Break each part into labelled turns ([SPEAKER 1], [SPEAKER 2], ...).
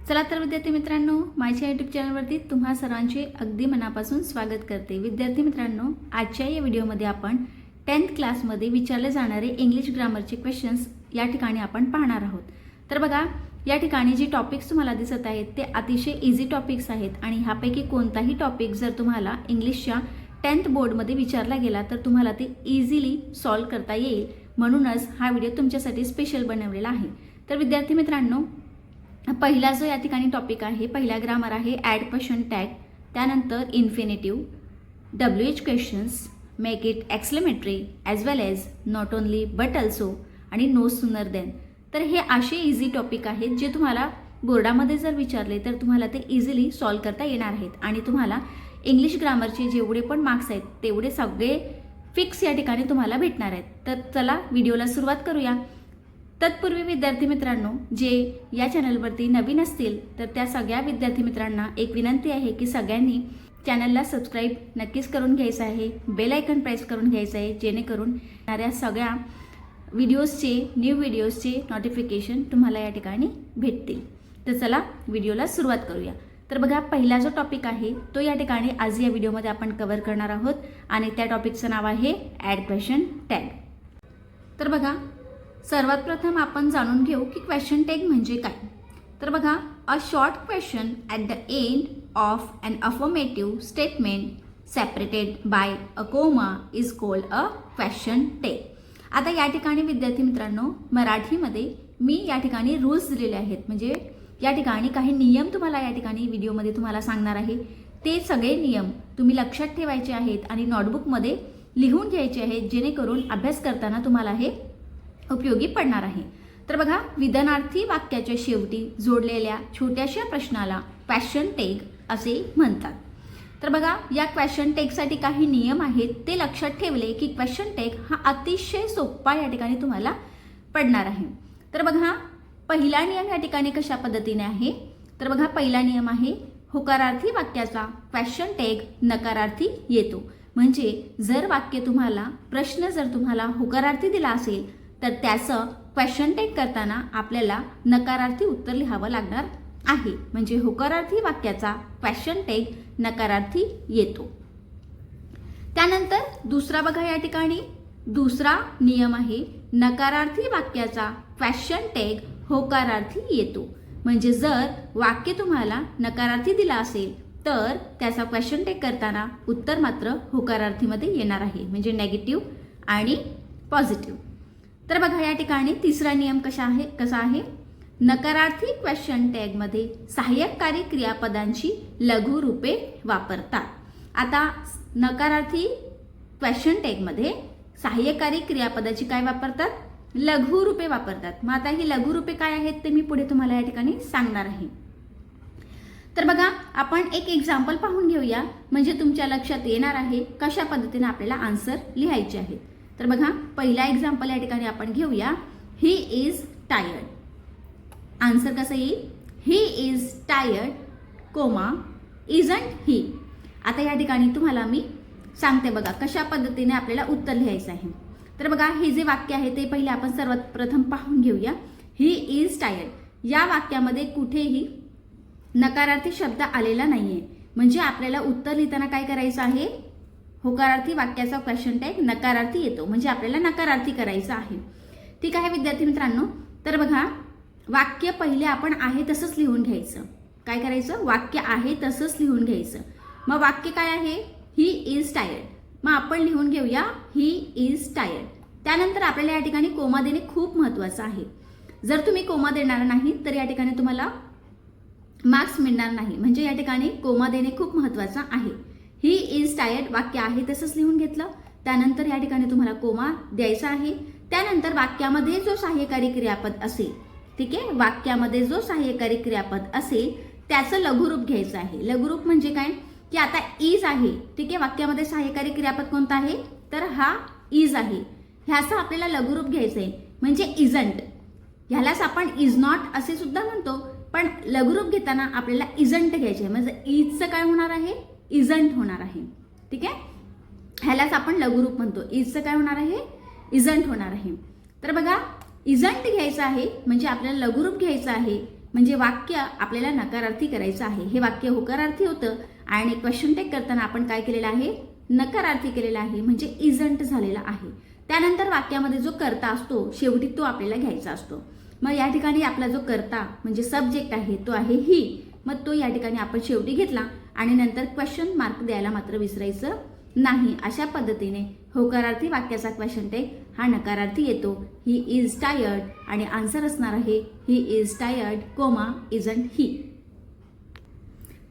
[SPEAKER 1] चला तर विद्यार्थी मित्रांनो, माझ्या यूट्यूब चॅनलवरती तुम्हा सर्वांचे अगदी मनापासून स्वागत करते। विद्यार्थी मित्रांनो, आजच्या या व्हिडिओमध्ये आपण 10th क्लासमध्ये विचारले जाणारे इंग्लिश ग्रामरचे क्वेश्चन्स या ठिकाणी आपण पाहणार आहोत। तर बघा, या ठिकाणी जे टॉपिक्स तुम्हाला दिसत आहेत ते अतिशय इझी टॉपिक्स आहेत आणि ह्यापैकी कोणताही टॉपिक जर तुम्हाला इंग्लिशच्या 10th बोर्डमध्ये विचारला गेला तर तुम्हाला ते इझिली सॉल्व्ह करता येईल, म्हणूनच हा व्हिडिओ तुमच्यासाठी स्पेशल बनवलेला आहे। तर विद्यार्थी मित्रांनो, पहिला जो या ठिकाणी टॉपिक आहे, पहिला ग्रामर आहे ॲड क्वेश्चन टॅग, त्यानंतर infinitive, WH questions, make it exclamatory as well as not only but also आणि नो सूनर देन। तर हे असे इझी टॉपिक आहेत जे तुम्हाला बोर्डामध्ये जर विचारले तर तुम्हाला ते इझिली सॉल्व्ह करता येणार आहेत आणि तुम्हाला इंग्लिश ग्रामरचे जेवढे पण मार्क्स आहेत तेवढे सगळे फिक्स या ठिकाणी तुम्हाला भेटणार आहेत। तर चला व्हिडिओला सुरुवात करूया। तत्पूर्वी विद्यार्थी मित्रांनो, जे या चॅनलवरती नवीन असतील तर त्या सगळ्या विद्यार्थी मित्रांना एक विनंती आहे की सगळ्यांनी चॅनलला सबस्क्राईब नक्कीच करून घ्यायचं आहे, बेल आयकॉन प्रेस करून घ्यायचं आहे, जेणेकरून येणाऱ्या सगळ्या न्यू व्हिडिओजचे नोटिफिकेशन तुम्हाला या ठिकाणी भेटतील। तर चला व्हिडिओला सुरुवात करूया। तर बघा, पहिला जो टॉपिक आहे तो या ठिकाणी आज या व्हिडिओमध्ये आपण कव्हर करणार आहोत आणि त्या टॉपिकचं नाव आहे ॲड क्वेश्चन टॅग। तर बघा, सर्वात प्रथम आपण जाणून घेऊ की क्वेश्चन टॅग म्हणजे काय। तर बघा, a short question at the end of an affirmative statement separated by a comma is called a question tag. आता या ठिकाणी विद्यार्थी मित्रांनो, मराठीमध्ये मी या ठिकाणी रूल्स दिलेले आहेत, म्हणजे या ठिकाणी काही नियम तुम्हाला या ठिकाणी व्हिडिओमध्ये तुम्हाला सांगणार आहे। ते सगळे नियम तुम्ही लक्षात ठेवायचे आहेत आणि नोटबुकमध्ये लिहून घ्यायचे आहेत, जेणेकरून अभ्यास करताना तुम्हाला हे उपयोगी पडणार आहे। तर बघा, विधानार्थी वाक्याच्या शेवटी जोडलेल्या छोट्याशा प्रश्नाला क्वेश्चन टॅग असे म्हणतात। तर बघा, या क्वेश्चन टॅगसाठी काही नियम आहेत, ते लक्षात ठेवले की क्वेश्चन टॅग हा अतिशय सोपा या ठिकाणी तुम्हाला पडणार आहे। तर बघा, पहिला नियम या ठिकाणी कशा पद्धतीने आहे। तर बघा, पहिला नियम आहे होकारार्थी वाक्याचा क्वेश्चन टॅग नकारार्थी येतो। म्हणजे जर वाक्य तुम्हाला प्रश्न जर तुम्हाला होकारार्थी दिला असेल तर त्याचं क्वेश्चन टॅग करताना आपल्याला नकारार्थी उत्तर लिहावं लागणार आहे, म्हणजे होकारार्थी वाक्याचा क्वेश्चन टॅग नकारार्थी येतो। त्यानंतर दुसरा बघा, या ठिकाणी दुसरा नियम आहे नकारार्थी वाक्याचा क्वेश्चन टॅग होकारार्थी येतो। म्हणजे जर वाक्य तुम्हाला नकारार्थी दिला असेल तर त्याचा क्वेश्चन टॅग करताना उत्तर मात्र होकारार्थीमध्ये येणार आहे, म्हणजे नेगेटिव्ह आणि पॉझिटिव्ह। तर बघा, या ठिकाणी तिसरा नियम कसा आहे, नकारार्थी क्वेश्चन टॅगमध्ये सहाय्यकारी क्रियापदांची लघुरूपे वापरतात। आता नकारार्थी क्वेश्चन टॅगमध्ये सहाय्यकारी क्रियापदाची काय वापरतात, लघुरूपे वापरतात। मग आता ही लघुरूपे काय आहेत ते मी पुढे तुम्हाला या ठिकाणी सांगणार आहे। तर बघा, आपण एक एक्झाम्पल पाहून घेऊया, म्हणजे तुमच्या लक्षात येणार आहे कशा पद्धतीने आपल्याला आन्सर लिहायचे आहेत। तर बघा, पहिला एक्झाम्पल या ठिकाणी आपण घेऊया, ही इज टायर्ड। आन्सर कसं येईल, he is tired comma isn't he. आता या ठिकाणी तुम्हाला मी सांगते बघा कशा पद्धतीने आपल्याला उत्तर लिहायचं आहे। तर बघा, हे जे वाक्य आहे ते पहिले आपण सर्वात प्रथम पाहून घेऊया। ही इज टायर्ड या वाक्यामध्ये कुठेही नकारार्थी शब्द आलेला नाहीये, म्हणजे आपल्याला उत्तर लिहिताना काय करायचं आहे, होकारार्थी वाक्याचा क्वेश्चन टॅग नकारार्थी येतो, म्हणजे आपल्याला नकारार्थी करायचं आहे। ठीक आहे विद्यार्थी मित्रांनो। तर बघा, वाक्य पहिले आपण आहे तसंच लिहून घ्यायचं। काय करायचं, वाक्य आहे तसंच लिहून घ्यायचं। मग वाक्य काय आहे, ही इज टायर्ड, मग आपण लिहून घेऊया ही इज टायर्ड। त्यानंतर आपल्याला या ठिकाणी कोमा देणे खूप महत्त्वाचं आहे। जर तुम्ही कोमा देणार नाही तर या ठिकाणी तुम्हाला मार्क्स मिळणार नाही, म्हणजे या ठिकाणी कोमा देणे खूप महत्त्वाचं आहे। ही इज टायर्ड वाक्य आहे तसंच लिहून घेतलं, त्यानंतर या ठिकाणी तुम्हाला कोमा द्यायचा आहे। त्यानंतर वाक्यामध्ये जो सहाय्यकारी क्रियापद असेल, ठीक आहे, वाक्यामध्ये जो सहाय्यकारी क्रियापद असेल त्याचं लघुरूप घ्यायचं आहे। लघुरूप म्हणजे काय की आता इज आहे, ठीक आहे, वाक्यामध्ये सहाय्यकारी क्रियापद कोणता आहे तर हा इज आहे, ह्याचं आपल्याला लघुरूप घ्यायचं आहे, म्हणजे इजंट। ह्यालाच आपण इज नॉट असे सुद्धा म्हणतो, पण लघुरूप घेताना आपल्याला इजंट घ्यायचे, म्हणजे इजचं काय होणार आहे, इजंट होणार आहे। ठीक आहे, ह्यालाच आपण लघुरूप म्हणतो, इजचं काय होणार आहे, इजंट होणार आहे। तर बघा, इजंट घ्यायचं आहे म्हणजे आपल्याला लघुरूप घ्यायचं आहे, म्हणजे वाक्य आपल्याला नकारार्थी करायचं आहे. हे वाक्य होकारार्थी होतं आणि क्वेश्चन टेक करताना आपण काय केलेलं आहे, नकारार्थी केलेला आहे, म्हणजे इजंट झालेला आहे. त्यानंतर वाक्यामध्ये जो कर्ता असतो शेवटी तो आपल्याला घ्यायचा असतो. मग या ठिकाणी आपला जो कर्ता म्हणजे सब्जेक्ट आहे तो आहे ही. मग तो या ठिकाणी आपण शेवटी घेतला आणि नंतर क्वेश्चन मार्क द्यायला मात्र विसरायचं नाही. अशा पद्धतीने होकारार्थी वाक्याचा क्वेश्चन टेक हा नकारार्थी येतो. ही इज टायर्ड आणि आन्सर असणार आहे he is tired comma isn't he.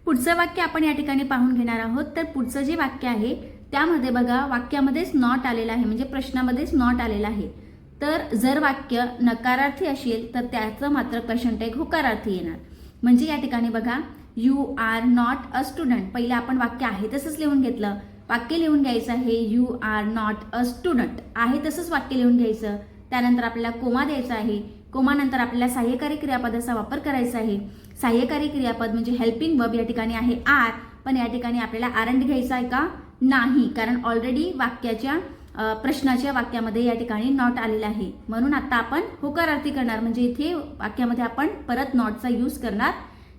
[SPEAKER 1] पुढचं वाक्य आपण या ठिकाणी पाहून घेणार आहोत. तर पुढचं जे वाक्य आहे त्यामध्ये बघा वाक्यामध्येच नॉट आलेलं आहे, म्हणजे प्रश्नामध्येच नॉट आलेलं आहे. तर जर वाक्य नकारार्थी असेल तर त्याचं मात्र क्वेश्चन टेक होकारार्थी येणार. म्हणजे या ठिकाणी बघा you are not a student, पहिले आपण वाक्य आहे तसंच लिहून घेतलं. वाक्य लिहून घ्यायचं आहे you are not a student, आहे तसंच वाक्य लिहून घ्यायचं. त्यानंतर आपल्याला कोमा द्यायचा आहे. कोमानंतर आपल्याला सहाय्यकारी क्रियापदाचा वापर करायचा आहे. सहाय्यकारी क्रियापद म्हणजे हेल्पिंग वर्ब या ठिकाणी आहे आर, पण या ठिकाणी आपल्याला आरंट घ्यायचा आहे का, नाही, कारण ऑलरेडी वाक्याच्या प्रश्नाच्या वाक्यामध्ये या ठिकाणी नॉट आलेला आहे. म्हणून आता आपण होकारार्थी करणार, म्हणजे इथे वाक्यामध्ये आपण परत नॉटचा यूज करणार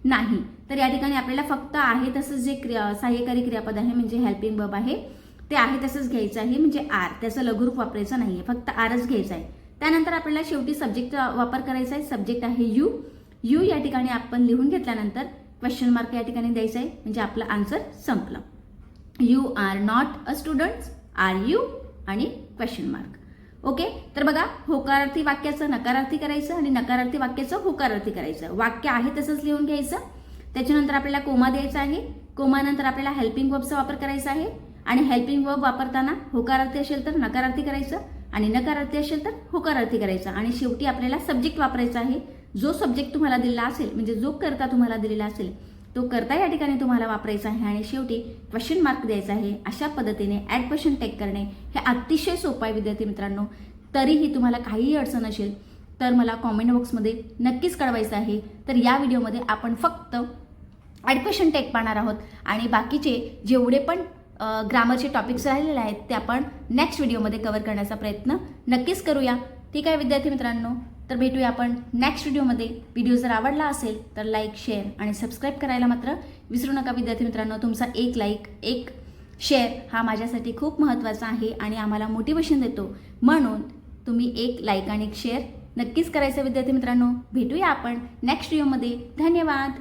[SPEAKER 1] नाही. तर या ठिकाणी आपल्याला फक्त आहे तसंच जे सहाय्यकारी क्रियापद आहे म्हणजे हेल्पिंग वर्ब आहे ते आहे तसंच घ्यायचं आहे, म्हणजे आर, त्याचं लघुरूप वापरायचं नाहीये, फक्त आरच घ्यायचं आहे. त्यानंतर आपल्याला शेवटी सब्जेक्टचा वापर करायचा आहे. सब्जेक्ट आहे यू. यू या ठिकाणी आपण लिहून घेतल्यानंतर क्वेश्चन मार्क या ठिकाणी द्यायचा आहे, म्हणजे आपलं आन्सर संपलं. You are not a student, are you आणि क्वेश्चन मार्क. ओके, तर बघा होकारार्थी वाक्याचं नकारार्थी करायचं आणि नकारार्थी वाक्याचं होकारार्थी करायचं. वाक्य आहे तसंच लिहून घ्यायचं. त्याच्यानंतर आपल्याला कोमा द्यायचा आहे. कोमानंतर आपल्याला हेल्पिंग वर्बचा वापर करायचा आहे आणि हेल्पिंग वर्ब वापरताना होकारार्थी असेल तर नकारार्थी करायचं आणि नकारार्थी असेल तर होकारार्थी करायचं आणि शेवटी आपल्याला सब्जेक्ट वापरायचा आहे. जो सब्जेक्ट तुम्हाला दिलेला असेल म्हणजे जो कर्ता तुम्हाला दिलेला असेल तो कर्ता या ठिकाणी तुम्हाला वापरायचा आहे आणि शेवटी क्वेश्चन मार्क द्यायचा आहे. अशा पद्धतीने ॲड क्वेश्चन टेक करणे हे अतिशय सोपं आहे विद्यार्थी मित्रांनो. तरीही तुम्हाला काहीही अडचण असेल तर मला कॉमेंट बॉक्समध्ये नक्कीच कळवायचं आहे. तर या व्हिडिओमध्ये आपण फक्त ॲड क्वेश्चन टेक पाहणार आहोत आणि बाकीचे जेवढे पण ग्रामरचे टॉपिक्स राहिलेले आहेत ते आपण नेक्स्ट व्हिडिओमध्ये कव्हर करण्याचा प्रयत्न नक्कीच करूया. ठीक आहे विद्यार्थी मित्रांनो, तर भेटूया आपण नेक्स्ट व्हिडिओमध्ये. व्हिडिओ जर आवडला असेल तर लाईक, शेअर आणि सबस्क्राईब करायला मात्र विसरू नका विद्यार्थी मित्रांनो. तुमचा एक लाईक, एक शेअर हा माझ्यासाठी खूप महत्त्वाचा आहे आणि आम्हाला मोटिवेशन देतो. म्हणून तुम्ही एक लाईक आणि एक शेअर नक्कीच करायचं विद्यार्थी मित्रांनो. भेटूया आपण नेक्स्ट व्हिडिओमध्ये. धन्यवाद.